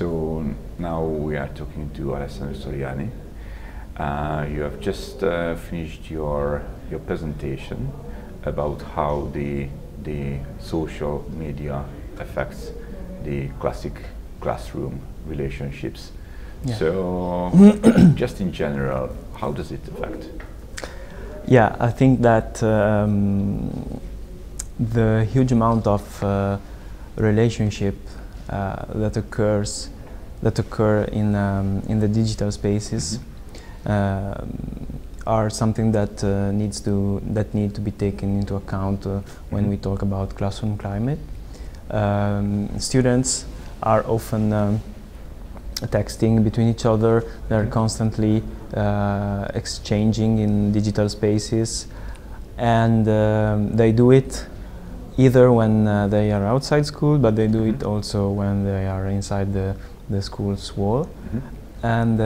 So now we are talking to Alessandro SORIANI. You have just finished your presentation about how the social media affects the classic classroom relationships. Yeah. So just in general, how does it affect? Yeah, I think that the huge amount of relationship that occur in the digital spaces are something that need to be taken into account when we talk about classroom climate. Students are often texting between each other. They're constantly exchanging in digital spaces, and they do it either when they are outside school, but they do it also when they are inside the school's wall. And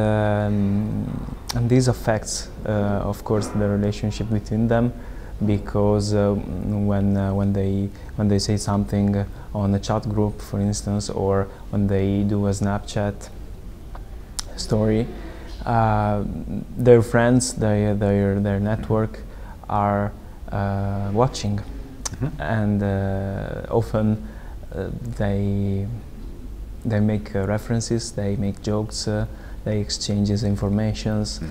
this affects, of course, the relationship between them, because when they say something on a chat group, for instance, or when they do a Snapchat story, their friends, their network are watching, and often they make references, they make jokes, they exchange informations,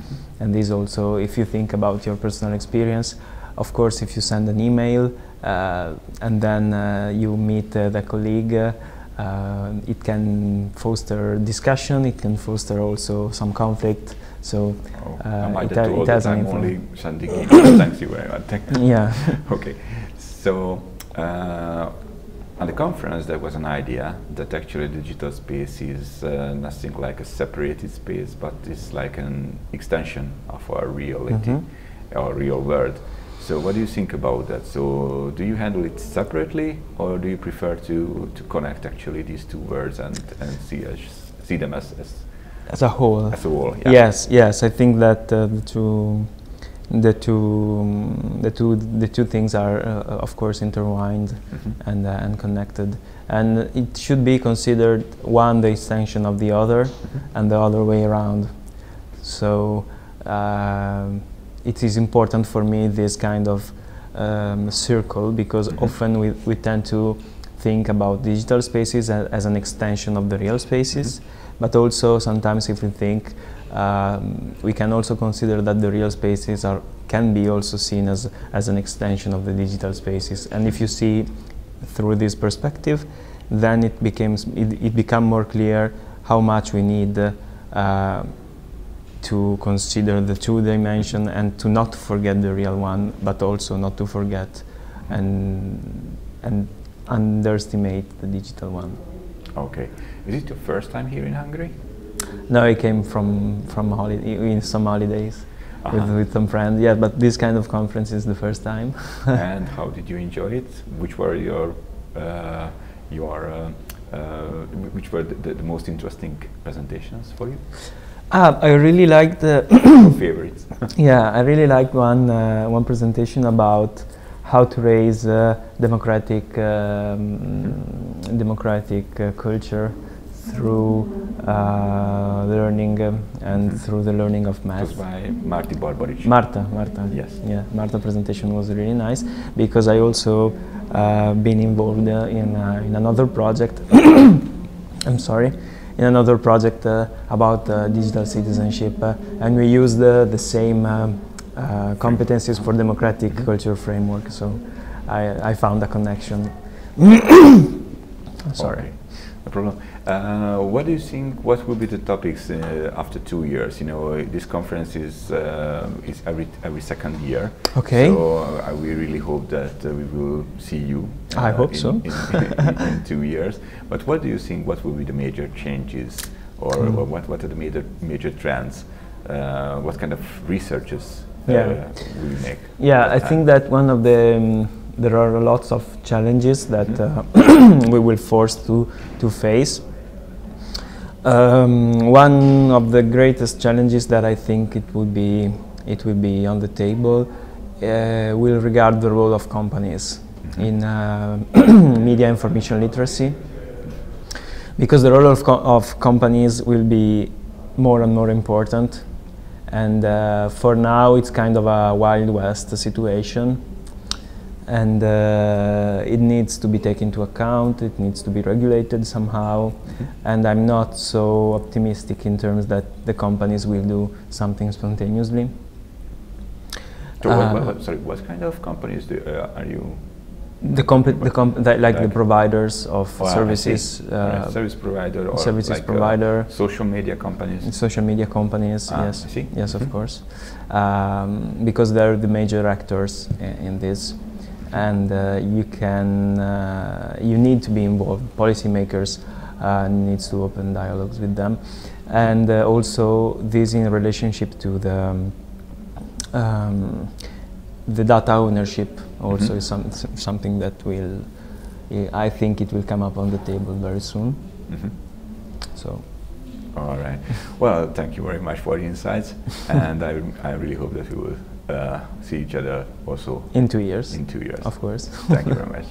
and this also, if you think about your personal experience, of course, if you send an email and then you meet the colleague, it can foster discussion, it can foster also some conflict. So it has an influence. Only sending emails. Thanks you very much. Yeah. Okay. So on the conference, there was an idea that actually digital space is nothing like a separated space, but it's like an extension of our reality, our real world. So what do you think about that? So do you handle it separately, or do you prefer to connect actually these two worlds and see them as a whole? As a whole, yeah. Yes. I think that the two things are of course intertwined and connected, and it should be considered one the extension of the other and the other way around. So it is important for me, this kind of circle, because often we tend to think about digital spaces as an extension of the real spaces, but also sometimes if we think, we can also consider that the real spaces can be also seen as an extension of the digital spaces. And if you see through this perspective, then it becomes more clear how much we need to consider the two dimensions and to not forget the real one, but also not to forget and underestimate the digital one. Okay. Is it your first time here in Hungary? No, I came from in some holidays with some friends. Yeah, but this kind of conference is the first time. And how did you enjoy it? Which were which were the most interesting presentations for you? I really liked the favorites. Yeah, I really liked one presentation about how to raise democratic culture through learning and through the learning of math. It was by Marta. Marta. Yes. Yeah, Marta's presentation was really nice, because I also been involved in another project. I'm sorry. In another project about digital citizenship, and we used the same competencies for democratic culture framework. So I found a connection. Sorry. Okay. No problem. What do you think? What will be the topics after 2 years? You know, this conference is every second year. Okay. So we really hope that we will see you. I hope so. In 2 years. But what do you think? What will be the major changes, or what are the major trends? What kind of researches will you make? Yeah, I think that one of the there are lots of challenges that we will force to face. One of the greatest challenges that I think it will be on the table will regard the role of companies in media information literacy, Because the role of companies will be more and more important, and for now it's kind of a Wild West situation, and it needs to be taken into account, it needs to be regulated somehow, and I'm not so optimistic in terms that the companies will do something spontaneously. So sorry, what kind of companies are you? The providers of services, service provider, or services like provider, social media companies. Social media companies, yes, I see. yes, of course, because they're the major actors in this, and you need to be involved. Policymakers needs to open dialogues with them, and also this in relationship to the data ownership also is something that will, I think it will come up on the table very soon. So. All right. Well, thank you very much for the insights, and I really hope that we will see each other also in 2 years. In 2 years. Of course. Thank you very much.